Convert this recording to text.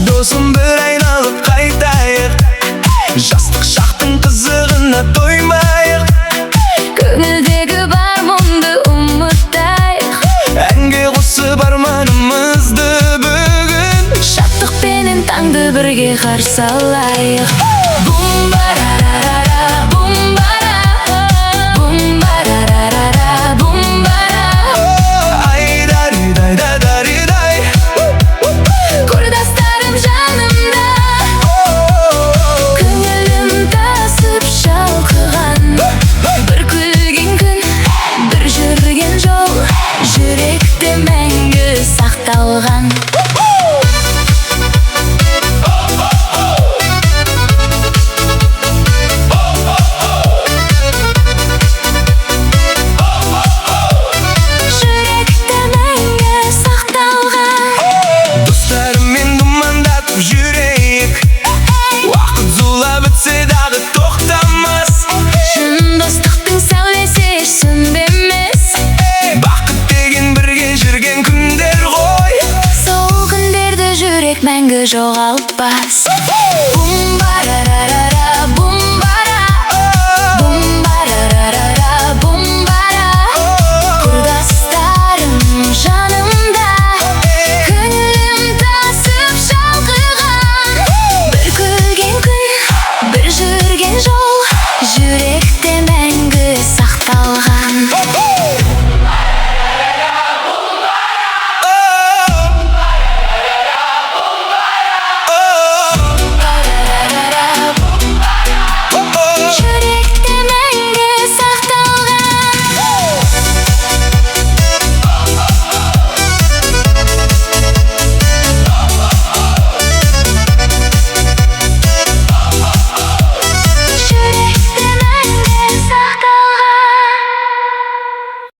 Dosum bir aylanıp qaytayıq, жастық шақтың қызығына тоймайық. Көңілдегі бар мұңды ұмытайық, әнге қосып арманымызды бүгін шаттықпенен таңды бірге қарсы алайық. Бум-барарара, бум-бара, бум-барарара, бум-бара. Айдари-дай-дай-дай-дай, Құрдастарым жанымда, көңілім тасып шалқыған. Бір күлген күн, бір жүрген жол, жүректе мәңгі сақталған. Жүректе мәңгі сақталған. Достарыммен думандатып жүрейік, уақыт зулап өтсе дағы тоқтамас. Шын достықтың сәулесі еш сөнбемес. Бақыт деген бірге жүрген күндер ғой, Сол күндерді жүрек мәңгі жоғалтпас.